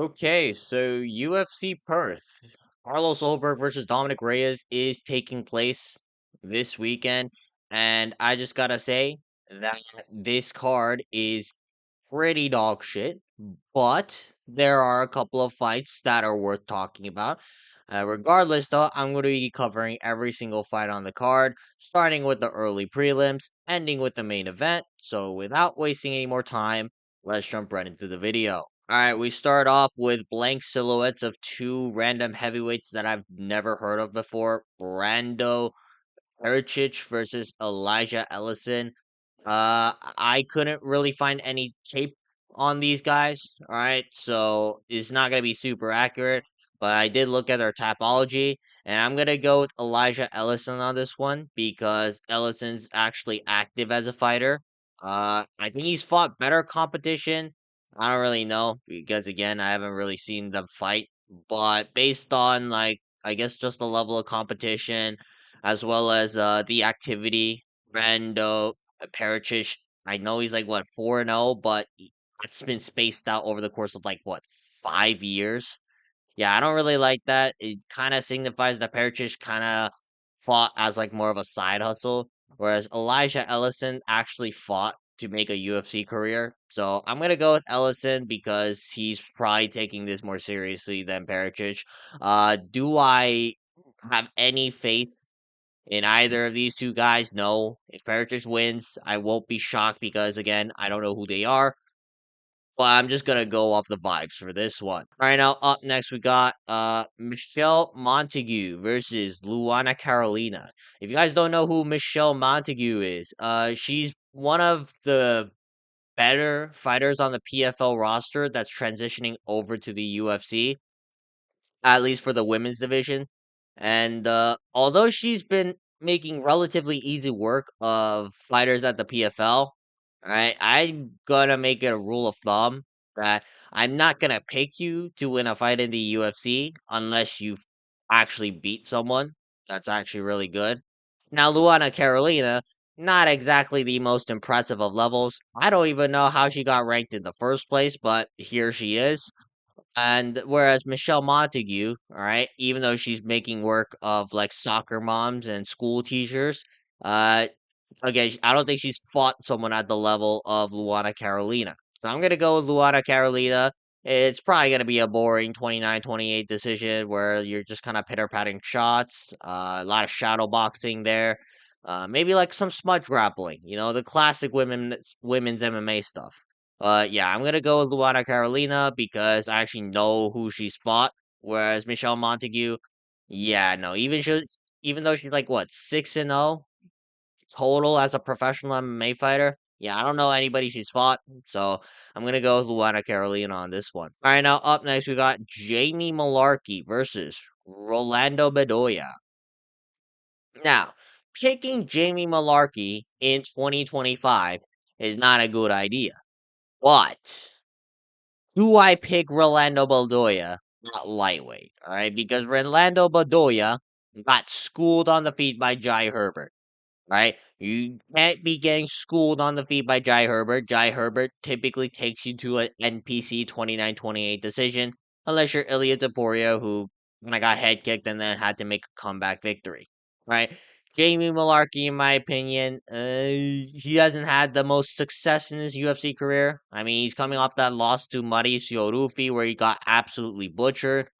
Okay, so UFC Perth. Carlos Ulberg versus Dominick Reyes is taking place this weekend. And I just gotta say that this card is pretty dog shit. But there are a couple of fights that are worth talking about. Regardless, though, I'm going to be covering every single fight on the card, starting with the early prelims, ending with the main event. So without wasting any more time, let's jump right into the video. All right, we start off with blank silhouettes of two random heavyweights that I've never heard of before. Brando Ercich versus Elijah Ellison. I couldn't really find any tape on these guys. All right, so it's not gonna be super accurate, but I did look at their topology, and I'm gonna go with Elijah Ellison on this one because Ellison's actually active as a fighter. I think he's fought better competition. I don't really know because again, I haven't really seen them fight, but based on like I guess just the level of competition as well as the activity, Rando Perisic, I know he's like what 4-0, but it's been spaced out over the course of like what 5 years. Yeah, I don't really like that. It kind of signifies that Perisic kind of fought as like more of a side hustle, whereas Elijah Ellison actually fought to make a UFC career. So I'm gonna go with Ellison because he's probably taking this more seriously than Perisic. Do I have any faith in either of these two guys? No. If Perisic wins, I won't be shocked because again, I don't know who they are. But I'm just gonna go off the vibes for this one. All right, now up next we got Michelle Montague versus Luana Carolina. If you guys don't know who Michelle Montague is, she's one of the better fighters on the PFL roster that's transitioning over to the UFC, at least for the women's division. And although she's been making relatively easy work of fighters at the PFL, right, I'm gonna make it a rule of thumb that I'm not gonna pick you to win a fight in the UFC unless you've actually beat someone that's actually really good. Now, Luana Carolina, not exactly the most impressive of levels. I don't even know how she got ranked in the first place, but here she is. And whereas Michelle Montague, all right, even though she's making work of like soccer moms and school teachers, uh, again, I don't think she's fought someone at the level of Luana Carolina. So I'm gonna go with Luana Carolina. It's probably gonna be a boring 29-28 decision where you're just kind of pitter patting shots, a lot of shadow boxing there, maybe like some smudge grappling, the classic women's MMA stuff. Yeah, I'm gonna go with Luana Carolina because I actually know who she's fought. Whereas Michelle Montague, yeah, no, even though she's like what 6-0 total as a professional MMA fighter. Yeah, I don't know anybody she's fought, so I'm gonna go with Luana Carolina on this one. All right, now up next we got Jamie Mullarkey versus Rolando Bedoya. Now, picking Jamie Mullarkey in 2025 is not a good idea, but do I pick Rolando Bedoya not lightweight? All right, because Rolando Bedoya got schooled on the feet by Jai Herbert. Right? You can't be getting schooled on the feet by Jai Herbert. Jai Herbert typically takes you to an NPC 29-28 decision, unless you're Ilya Taporia, who when I got head kicked and then had to make a comeback victory. Right? Jamie Mullarkey, in my opinion, he hasn't had the most success in his UFC career. I mean, he's coming off that loss to Mauricio Rufy, where he got absolutely butchered.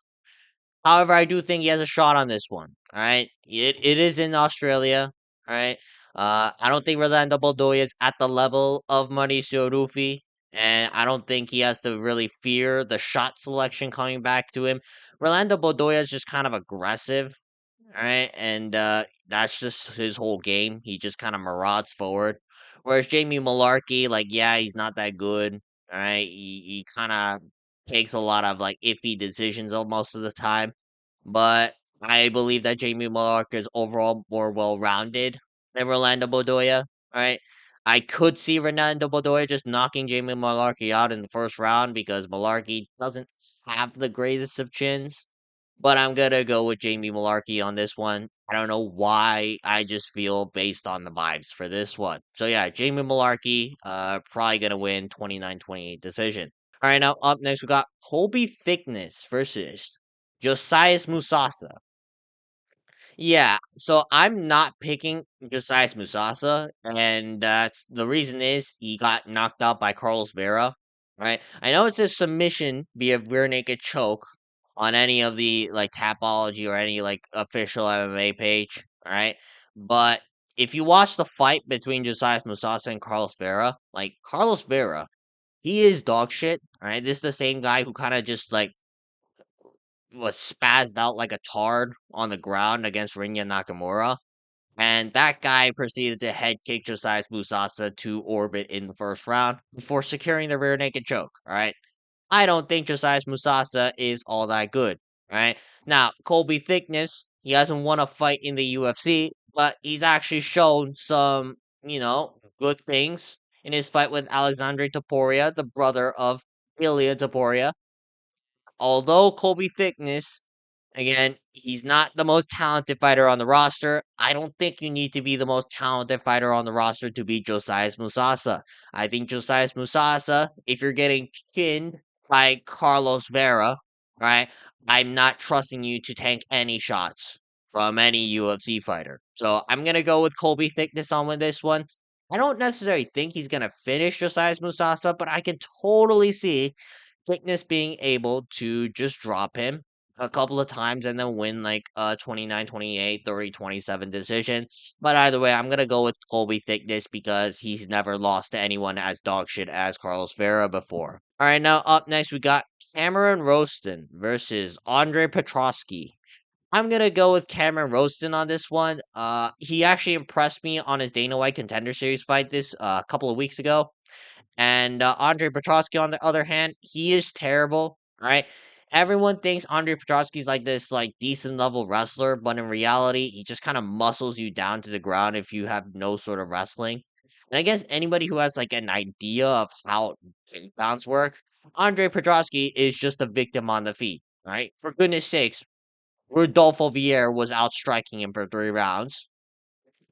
However, I do think he has a shot on this one. All right, it is in Australia. All right, I don't think Rolando Bedoya is at the level of Mauricio Rufy, and I don't think he has to really fear the shot selection coming back to him. Rolando Bedoya is just kind of aggressive. All right, and that's just his whole game. He just kind of marauds forward. Whereas Jamie Mullarkey, like, yeah, he's not that good. All right, he kind of takes a lot of like iffy decisions most of the time. But I believe that Jamie Mullarkey is overall more well rounded than Rolando Bedoya. Right, I could see Rolando Bedoya just knocking Jamie Mullarkey out in the first round because Mullarkey doesn't have the greatest of chins. But I'm gonna go with Jamie Mullarkey on this one. I don't know why. I just feel based on the vibes for this one. So yeah, Jamie Mullarkey, probably gonna win 29-28 decision. All right, now up next we got Colby Thicknesse versus Josias Musasa. Yeah, so I'm not picking Josias Musasa, and that's the reason is he got knocked out by Carlos Vera. Right? I know it's a submission via rear naked choke on any of the like Tapology or any like official MMA page. All right, but if you watch the fight between Josias Musasa and Carlos Vera, like Carlos Vera, he is dog shit. All right, this is the same guy who kind of just like was spazzed out like a tard on the ground against Rinya Nakamura. And that guy proceeded to head kick Josias Musasa to orbit in the first round before securing the rear naked choke. All right. I don't think Josias Musasa is all that good. Right. Now, Colby Thicknesse, he hasn't won a fight in the UFC, but he's actually shown some, good things in his fight with Alexandre Topuria, the brother of Ilya Topuria. Although Colby Thicknesse, again, he's not the most talented fighter on the roster. I don't think you need to be the most talented fighter on the roster to beat Josias Musasa. I think Josias Musasa, if you're getting chinned by Carlos Vera, right, I'm not trusting you to tank any shots from any UFC fighter. So I'm gonna go with Colby Thicknesse on with this one. I don't necessarily think he's gonna finish Josias Musasa, but I can totally see Thicknesse being able to just drop him a couple of times and then win like a 29, 28, 30, 27 decision. But either way, I'm gonna go with Colby Thicknesse because he's never lost to anyone as dog shit as Carlos Vera before. All right, now up next we got Cameron Rowston versus Andre Petroski. I'm gonna go with Cameron Rowston on this one. He actually impressed me on his Dana White Contender Series fight this couple of weeks ago. And Andre Petroski, on the other hand, he is terrible, right? Everyone thinks Andre Petroski's like this like decent level wrestler, but in reality, he just kind of muscles you down to the ground if you have no sort of wrestling. And I guess anybody who has like an idea of how takedowns work, Andre Petroski is just a victim on the feet, right? For goodness sakes, Rodolfo Vieira was outstriking him for 3 rounds.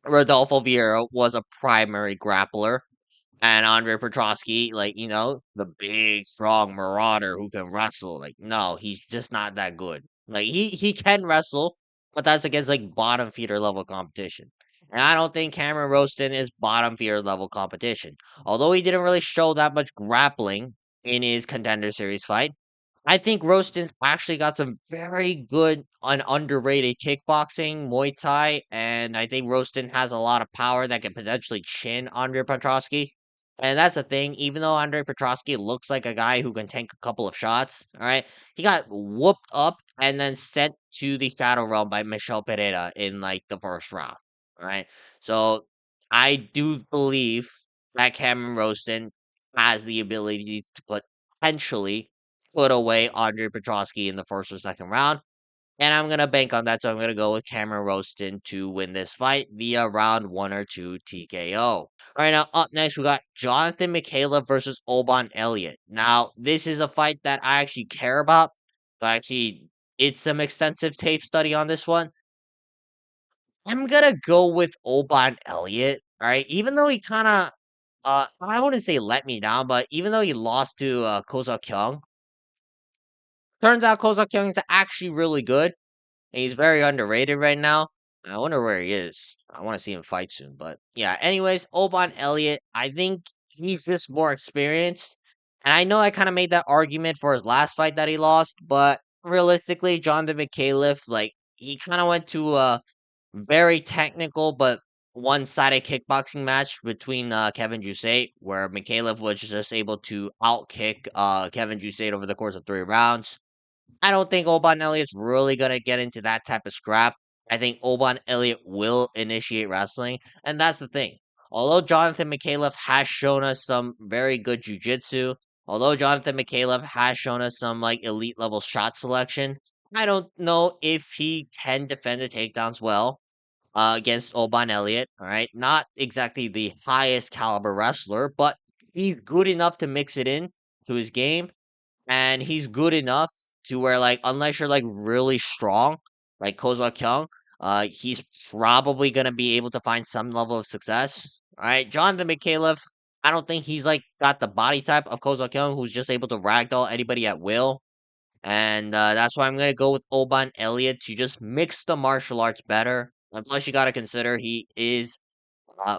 Rodolfo Vieira was a primary grappler and Andre Petroski, like, the big, strong marauder who can wrestle. Like, no, he's just not that good. Like, he can wrestle, but that's against like bottom feeder level competition. And I don't think Cameron Rowston is bottom feeder level competition. Although he didn't really show that much grappling in his contender series fight, I think Rowston's actually got some very good and underrated kickboxing, Muay Thai, and I think Rowston has a lot of power that can potentially chin Andre Petroski. And that's the thing, even though Andre Petroski looks like a guy who can tank a couple of shots, all right, he got whooped up and then sent to the Shadow Realm by Michel Pereira in like the first round. All right. So I do believe that Cameron Rowston has the ability to potentially put away Andre Petroski in the first or second round. And I'm gonna bank on that, so I'm gonna go with Cameron Rowston to win this fight via round 1 or 2 TKO. All right, now up next we got Jonathan Micallef versus Oban Elliot. Now this is a fight that I actually care about. So I actually did some extensive tape study on this one. I'm gonna go with Oban Elliot. All right, even though he kind of I wouldn't say let me down, but even though he lost to Koza Kyung, turns out Koza Kyung is actually really good. And he's very underrated right now. I wonder where he is. I want to see him fight soon. But yeah, anyways, Oban Elliot, I think he's just more experienced. And I know I kind of made that argument for his last fight that he lost, but realistically, Jonathan Micallef, like, he kind of went to a very technical but one-sided kickboxing match between Kevin Jusate, where Micallef was just able to outkick Kevin Jusate over the course of 3 rounds. I don't think Oban Elliott's really gonna get into that type of scrap. I think Oban Elliott will initiate wrestling, and that's the thing. Although Jonathan Micallef has shown us some very good jujitsu, although Jonathan Micallef has shown us some like elite level shot selection, I don't know if he can defend the takedowns well against Oban Elliott. All right, not exactly the highest caliber wrestler, but he's good enough to mix it in to his game and he's good enough to where like unless you're like really strong, like Kozak Kyung, he's probably gonna be able to find some level of success. All right, Jonathan Micallef, I don't think he's like got the body type of Kozo Kyung, who's just able to ragdoll anybody at will. And that's why I'm gonna go with Oban Elliot to just mix the martial arts better. And plus, you gotta consider he is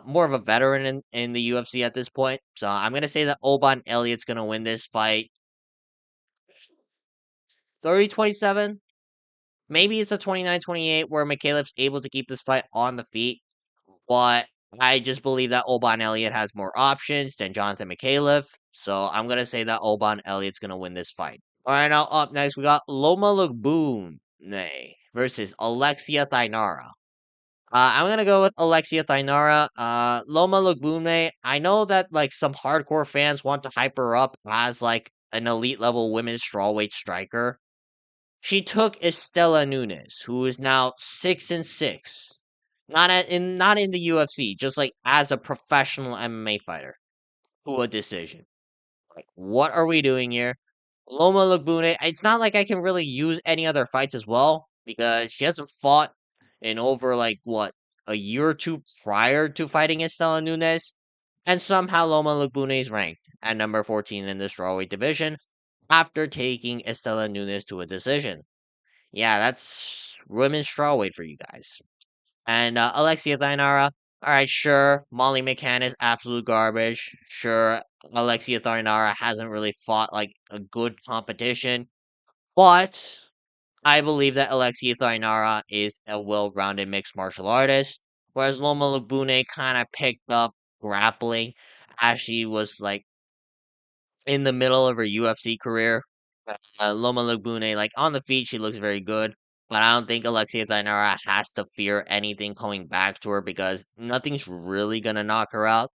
more of a veteran in the UFC at this point. So I'm gonna say that Oban Elliott's gonna win this fight 30-27. Maybe it's a 29-28 where Micallef's able to keep this fight on the feet. But I just believe that Oban Elliott has more options than Jonathan Micallef. So I'm gonna say that Oban Elliott's gonna win this fight. All right, now up next we got Loma Lookboonme versus Alexia Thainara. I'm gonna go with Alexia Thainara. Loma Lookboonme. I know that like some hardcore fans want to hype her up as like an elite level women's strawweight striker. She took Estela Nunes, who is now 6-6, not in the UFC, just like as a professional MMA fighter, to a decision. Like, what are we doing here? Loma Lookboonme, it's not like I can really use any other fights as well because she hasn't fought in over like what a year or two prior to fighting Estela Nunes, and somehow Loma Lookboonme is ranked at number 14 in the strawweight division after taking Estela Nunes to a decision. Yeah, that's women's strawweight for you guys. And Alexia Thainara, all right, sure. Molly McCann is absolute garbage. Sure, Alexia Thainara hasn't really fought like a good competition, but I believe that Alexia Thainara is a well-rounded mixed martial artist, whereas Loma Lookboonme kind of picked up grappling as she was like in the middle of her UFC career. Loma Lookboonme, like on the feet, she looks very good, but I don't think Alexia Thainara has to fear anything coming back to her because nothing's really gonna knock her out.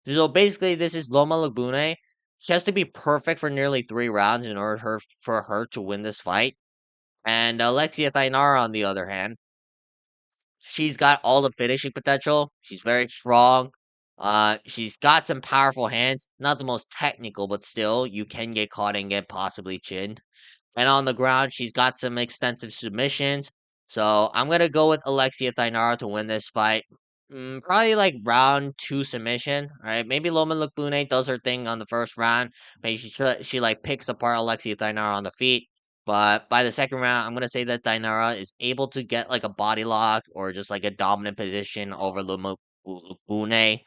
So basically, this is Loma Lookboonme. She has to be perfect for nearly 3 rounds in order for her to win this fight. And Alexia Thainara, on the other hand, she's got all the finishing potential. She's very strong. She's got some powerful hands. Not the most technical, but still, you can get caught and get possibly chinned. And on the ground, she's got some extensive submissions. So I'm gonna go with Alexia Thainara to win this fight. Probably like round 2 submission. All right, maybe Loma Lookboonme does her thing on the first round. Maybe she like picks apart Alexia Thainara on the feet. But by the second round, I'm gonna say that Thainara is able to get like a body lock or just like a dominant position over Loma Lookboonme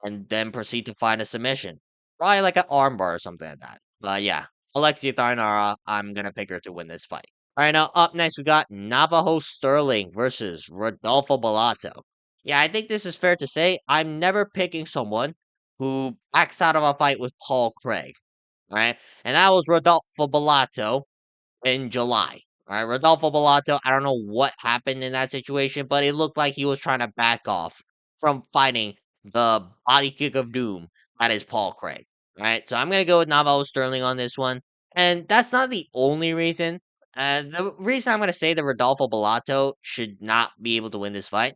and then proceed to find a submission. Probably like an armbar or something like that. But yeah, Alexia Thainara, I'm gonna pick her to win this fight. All right, now up next we got Navajo Stirling versus Rodolfo Bellato. Yeah, I think this is fair to say. I'm never picking someone who backs out of a fight with Paul Craig. All right, and that was Rodolfo Bellato in July. All right, Rodolfo Bellato, I don't know what happened in that situation, but it looked like he was trying to back off from fighting the body kick of doom that is Paul Craig. All right, so I'm gonna go with Navajo Sterling on this one, and that's not the only reason. The reason I'm gonna say that Rodolfo Bellato should not be able to win this fight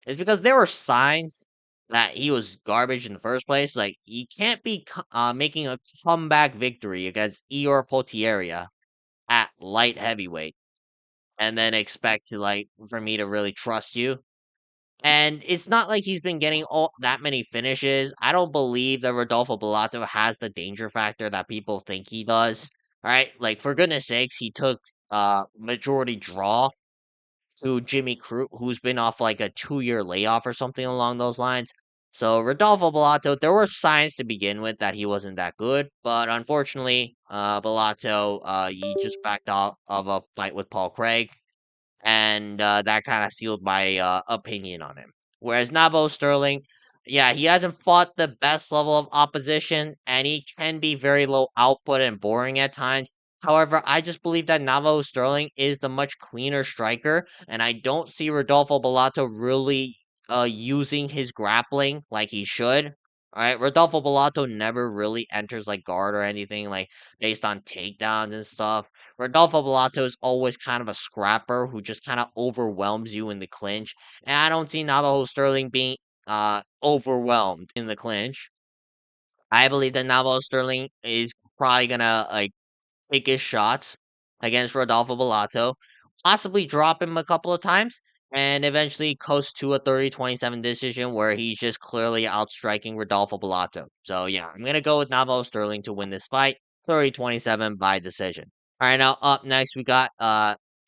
is because there were signs that he was garbage in the first place. Like he can't be making a comeback victory against Eor Potieria at light heavyweight and then expect to like for me to really trust you. And it's not like he's been getting all that many finishes. I don't believe that Rodolfo Bellato has the danger factor that people think he does. All right, like for goodness sakes, he took majority draw to Jimmy Crute, who's been off like a 2-year layoff or something along those lines. So Rodolfo Bellato, there were signs to begin with that he wasn't that good, but unfortunately, Bellato, he just backed off of a fight with Paul Craig, and that kind of sealed my opinion on him. Whereas Nabo Sterling, yeah, he hasn't fought the best level of opposition, and he can be very low output and boring at times. However, I just believe that Navo Sterling is the much cleaner striker, and I don't see Rodolfo Bellato really using his grappling like he should. All right, Rodolfo Bellato never really enters like guard or anything like based on takedowns and stuff. Rodolfo Bellato is always kind of a scrapper who just kind of overwhelms you in the clinch. And I don't see Navajo Sterling being overwhelmed in the clinch. I believe that Navajo Sterling is probably gonna like take his shots against Rodolfo Bellato, possibly drop him a couple of times, and eventually coast to a 30-27 decision where he's just clearly outstriking Rodolfo Bellato. So yeah, I'm gonna go with Navajo Stirling to win this fight, 30-27 by decision. All right, now up next we got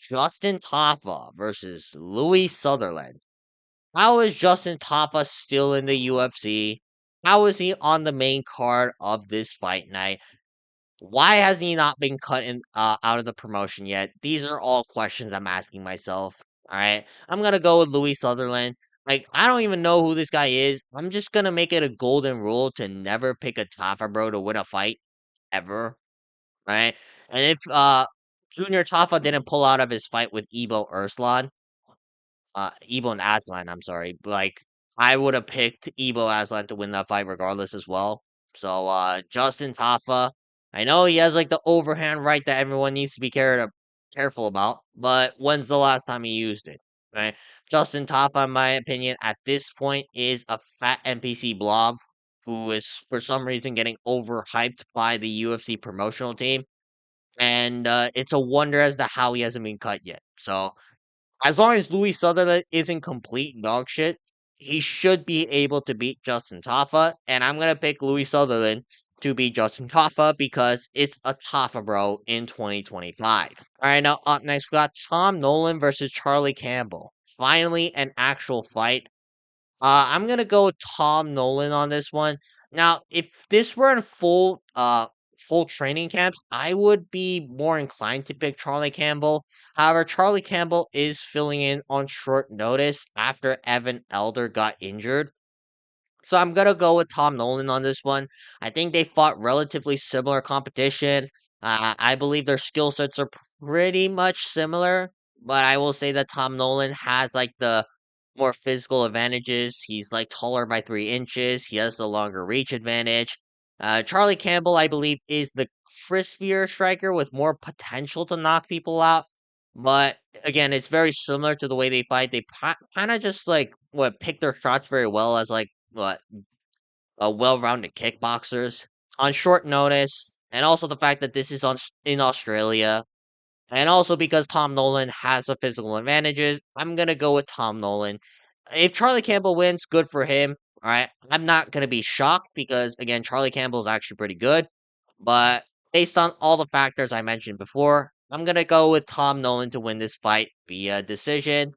Justin Tafa versus Louie Sutherland. How is Justin Tafa still in the UFC? How is he on the main card of this fight night? Why has he not been cut out of the promotion yet? These are all questions I'm asking myself. All right, I'm gonna go with Louis Sutherland. Like, I don't even know who this guy is. I'm just gonna make it a golden rule to never pick a Tafa bro to win a fight ever. Right? And if Junior Tafa didn't pull out of his fight with Ebo and Aslan, I'm sorry. Like, I would have picked Ebo Aslan to win that fight regardless as well. So, Justin Tafa, I know he has like the overhand right that everyone needs to be careful about, but when's the last time he used it? Right? Justin Tafa, in my opinion, at this point is a fat NPC blob who is for some reason getting overhyped by the UFC promotional team. And it's a wonder as to how he hasn't been cut yet. So as long as Louis Sutherland isn't complete dog shit, he should be able to beat Justin Tafa, and I'm gonna pick Louis Sutherland to beat Justin Tafa because it's a Tafa bro in 2025. All right, now up next we got Tom Nolan versus Charlie Campbell. Finally, an actual fight. I'm gonna go with Tom Nolan on this one. Now, if this were in full training camps, I would be more inclined to pick Charlie Campbell. However, Charlie Campbell is filling in on short notice after Evan Elder got injured. So I'm gonna go with Tom Nolan on this one. I think they fought relatively similar competition. I believe their skill sets are pretty much similar, but I will say that Tom Nolan has like the more physical advantages. He's like taller by 3 inches. He has the longer reach advantage. Charlie Campbell, I believe, is the crispier striker with more potential to knock people out. But again, it's very similar to the way they fight. They kind of just like what pick their shots very well as like what well-rounded kickboxers on short notice, and also the fact that this is in Australia, and also because Tom Nolan has the physical advantages. I'm gonna go with Tom Nolan. If Charlie Campbell wins, good for him. All right, I'm not gonna be shocked because again, Charlie Campbell is actually pretty good, but based on all the factors I mentioned before, I'm gonna go with Tom Nolan to win this fight via decision.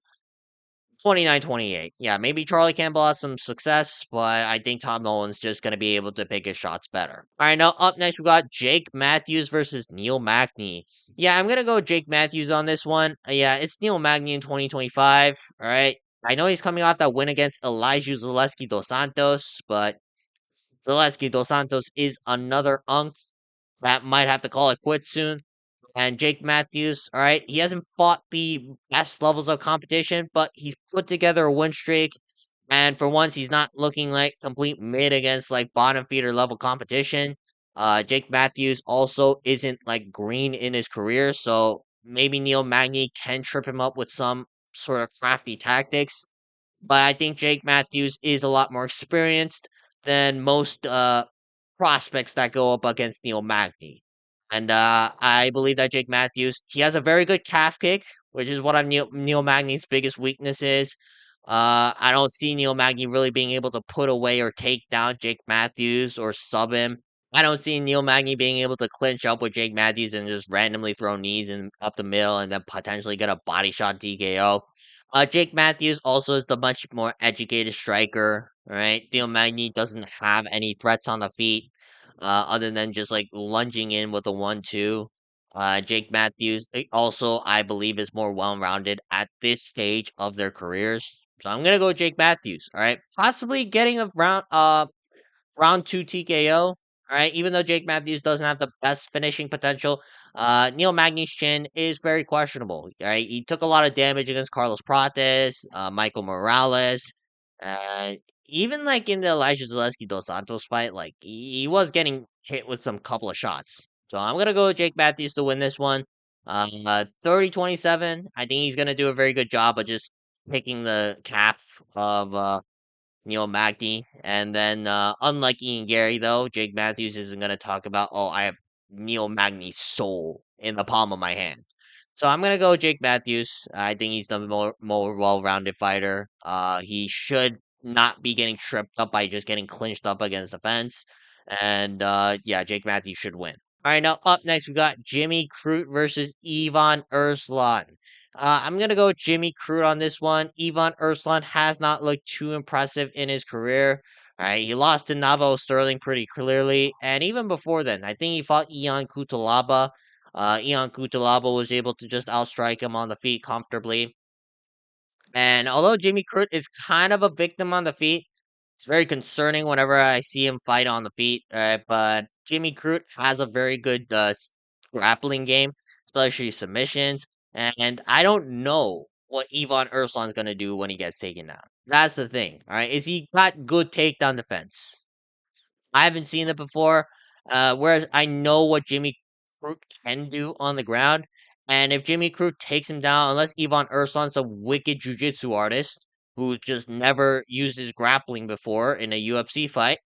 29-28. Yeah, maybe Charlie Campbell has some success, but I think Tom Nolan's just going to be able to pick his shots better. All right, now up next, we got Jake Matthews versus Neil Magny. Yeah, I'm going to go with Jake Matthews on this one. Yeah, it's Neil Magny in 2025. All right. I know he's coming off that win against Elijah Zaleski dos Santos, but Zaleski dos Santos is another unk that might have to call it quits soon. And Jake Matthews, all right, he hasn't fought the best levels of competition, but he's put together a win streak. And for once, he's not looking like complete mid against like bottom feeder level competition. Jake Matthews also isn't like green in his career, so maybe Neil Magny can trip him up with some sort of crafty tactics. But I think Jake Matthews is a lot more experienced than most prospects that go up against Neil Magny. And I believe that Jake Matthews, he has a very good calf kick, which is one of Neil Magny's biggest weaknesses. I don't see Neil Magny really being able to put away or take down Jake Matthews or sub him. I don't see Neil Magny being able to clinch up with Jake Matthews and just randomly throw knees and up the middle and then potentially get a body shot TKO. Jake Matthews also is the much more educated striker, right? Neil Magny doesn't have any threats on the feet, other than just like lunging in with a 1-2. Jake Matthews also, I believe, is more well rounded at this stage of their careers. So I'm gonna go with Jake Matthews. All right, possibly getting a round two TKO. All right, even though Jake Matthews doesn't have the best finishing potential, Neil Magny's chin is very questionable. All right, he took a lot of damage against Carlos Prates, Michael Morales, uh, even like in the Elijah Zaleski dos Santos fight, like he was getting hit with some couple of shots. So I'm gonna go with Jake Matthews to win this one. 30-27. I think he's gonna do a very good job of just picking the calf of Neil Magny. And then, unlike Ian Gary, though, Jake Matthews isn't going to talk about, oh, I have Neil Magny's soul in the palm of my hand. So I'm gonna go Jake Matthews. I think he's the more well-rounded fighter. He should not be getting tripped up by just getting clinched up against the fence. And yeah, Jake Matthews should win. All right, now up next we got Jimmy Crute versus Ivan Urslan. I'm gonna go with Jimmy Crute on this one. Ivan Urslan has not looked too impressive in his career. All right, he lost to Navajo Stirling pretty clearly, and even before then, I think he fought Ian Kutalaba. Ian Kutalaba was able to just outstrike him on the feet comfortably. And although Jimmy Crute is kind of a victim on the feet, it's very concerning whenever I see him fight on the feet. But Jimmy Crute has a very good grappling game, especially submissions. And I don't know what Ivan Urslan's gonna do when he gets taken down. That's the thing. All right, is he got good takedown defense? I haven't seen it before. Whereas I know what Jimmy Crute can do on the ground. And if Jimmy Crute takes him down, unless Ivan Urslan's a wicked jujitsu artist who just never used his grappling before in a UFC fight,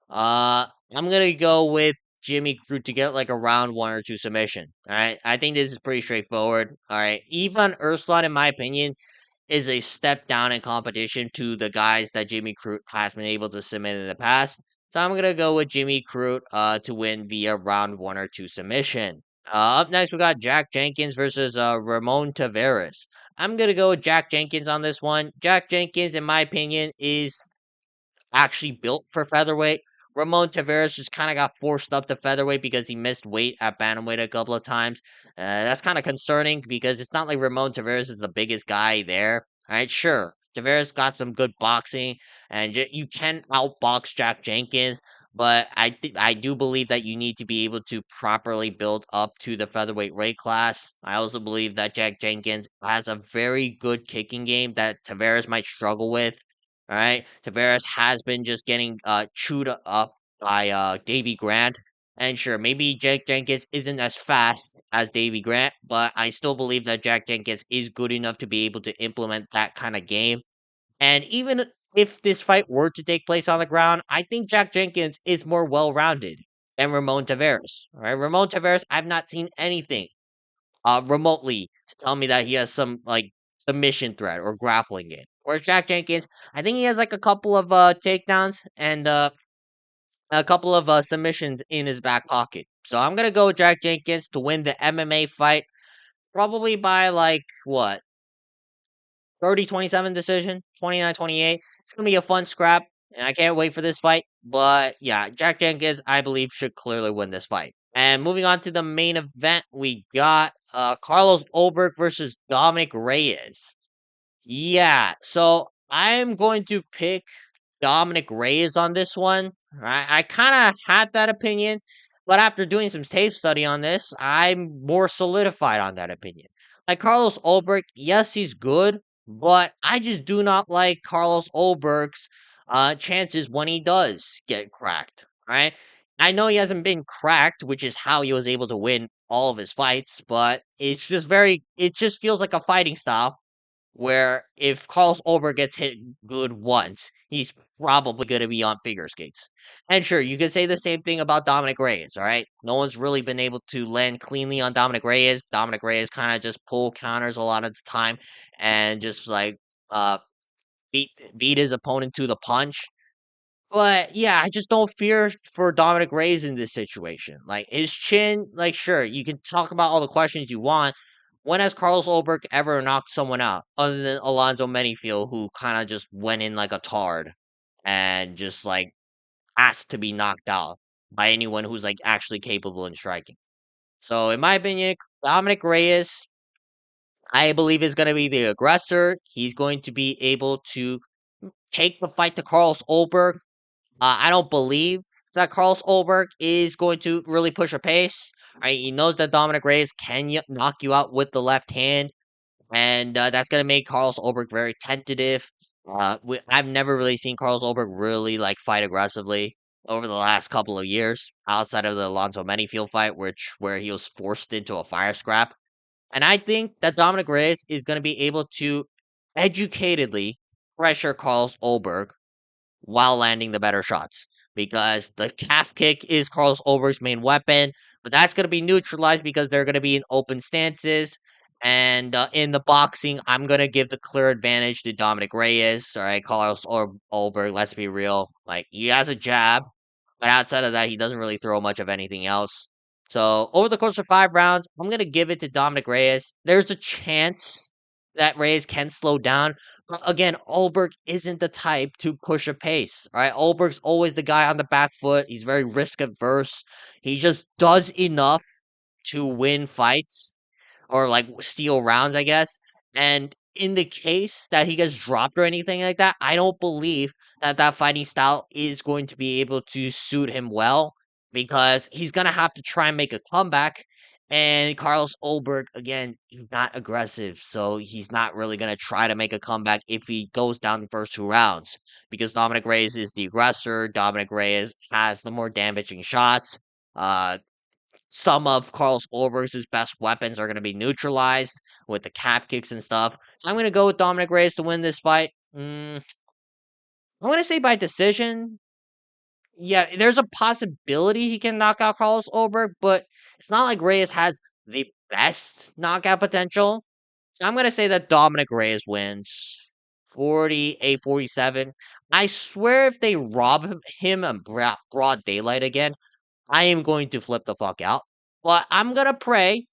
I'm gonna go with Jimmy Crute to get like a round one or two submission. All right, I think this is pretty straightforward. All right, Ivan Urslan, in my opinion, is a step down in competition to the guys that Jimmy Crute has been able to submit in the past. So I'm gonna go with Jimmy Crute to win via round one or two submission. Up next, we got Jack Jenkins versus Ramon Tavares. I'm gonna go with Jack Jenkins on this one. Jack Jenkins, in my opinion, is actually built for featherweight. Ramon Tavares just kind of got forced up to featherweight because he missed weight at bantamweight a couple of times. That's kind of concerning because it's not like Ramon Tavares is the biggest guy there. All right, sure. Tavares got some good boxing, and you can outbox Jack Jenkins, but I do believe that you need to be able to properly build up to the featherweight weight class. I also believe that Jack Jenkins has a very good kicking game that Tavares might struggle with. All right, Tavares has been just getting chewed up by Davy Grant, and sure, maybe Jack Jenkins isn't as fast as Davy Grant, but I still believe that Jack Jenkins is good enough to be able to implement that kind of game. And even if this fight were to take place on the ground, I think Jack Jenkins is more well-rounded than Ramon Tavares. All right, Ramon Tavares, I've not seen anything remotely to tell me that he has some like submission threat or grappling game. Whereas Jack Jenkins, I think he has like a couple of takedowns and a couple of submissions in his back pocket. So I'm gonna go with Jack Jenkins to win the MMA fight, probably by like what 30-27 decision, 29-28. It's gonna be a fun scrap, and I can't wait for this fight. But yeah, Jack Jenkins, I believe, should clearly win this fight. And moving on to the main event, we got Carlos Ulberg versus Dominick Reyes. Yeah, so I'm going to pick Dominick Reyes on this one. I kind of had that opinion, but after doing some tape study on this, I'm more solidified on that opinion. Like Carlos Ulberg, yes, he's good, but I just do not like Carlos Ulberg's chances when he does get cracked. Right? I know he hasn't been cracked, which is how he was able to win all of his fights, but it's just very, it just feels like a fighting style where if Carlos Ulberg gets hit good once, he's probably going to be on figure skates. And sure, you could say the same thing about Dominick Reyes, all right? No one's really been able to land cleanly on Dominick Reyes. Dominick Reyes kind of just pull counters a lot of the time and just like uh beat his opponent to the punch. But yeah, I just don't fear for Dominic Reyes in this situation. Like his chin, like sure, you can talk about all the questions you want. When has Carlos Ulberg ever knocked someone out other than Alonzo Menifield, who kind of just went in like a tard and just like asked to be knocked out by anyone who's like actually capable in striking? So in my opinion, Dominic Reyes, I believe is going to be the aggressor. He's going to be able to take the fight to Carlos Ulberg. I don't believe that Carlos Ulberg is going to really push a pace. Right? He knows that Dominic Reyes can knock you out with the left hand, and that's going to make Carlos Ulberg very tentative. I've never really seen Carlos Ulberg really like fight aggressively over the last couple of years, outside of the Alonzo Menifield fight, where he was forced into a fire scrap. And I think that Dominic Reyes is going to be able to educatedly pressure Carlos Ulberg while landing the better shots. Because the calf kick is Carlos Ulberg's main weapon, but that's going to be neutralized because they're going to be in open stances. And in the boxing, I'm gonna give the clear advantage to Dominick Reyes. All right, Carlos or Ulberg. Let's be real. Like he has a jab, but outside of that, he doesn't really throw much of anything else. So over the course of 5 rounds, I'm gonna give it to Dominick Reyes. There's a chance that Reyes can slow down. But again, Ulberg isn't the type to push a pace. All right, Ulberg's always the guy on the back foot. He's very risk averse. He just does enough to win fights or like steal rounds, I guess. And in the case that he gets dropped or anything like that, I don't believe that that fighting style is going to be able to suit him well because he's gonna have to try and make a comeback. And Carlos Ulberg, again, he's not aggressive, so he's not really gonna try to make a comeback if he goes down the first 2 rounds. Because Dominick Reyes is the aggressor. Dominick Reyes has the more damaging shots. Uh, some of Carlos Ulberg's best weapons are going to be neutralized with the calf kicks and stuff. So I'm going to go with Dominick Reyes to win this fight. I'm going to say by decision. Yeah, there's a possibility he can knock out Carlos Ulberg, but it's not like Reyes has the best knockout potential. So I'm going to say that Dominick Reyes wins 48-47. I swear if they rob him in broad daylight again, I am going to flip the fuck out. But I'm gonna pray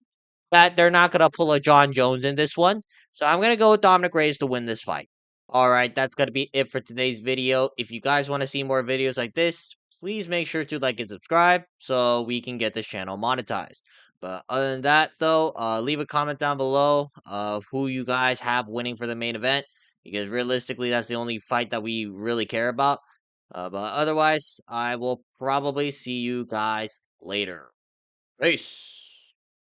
that they're not gonna pull a John Jones in this one. So I'm gonna go with Dominick Reyes to win this fight. Alright, that's gonna be it for today's video. If you guys want to see more videos like this, please make sure to like and subscribe so we can get this channel monetized. But other than that though, leave a comment down below of who you guys have winning for the main event. Because realistically that's the only fight that we really care about. But otherwise, I will probably see you guys later. Peace.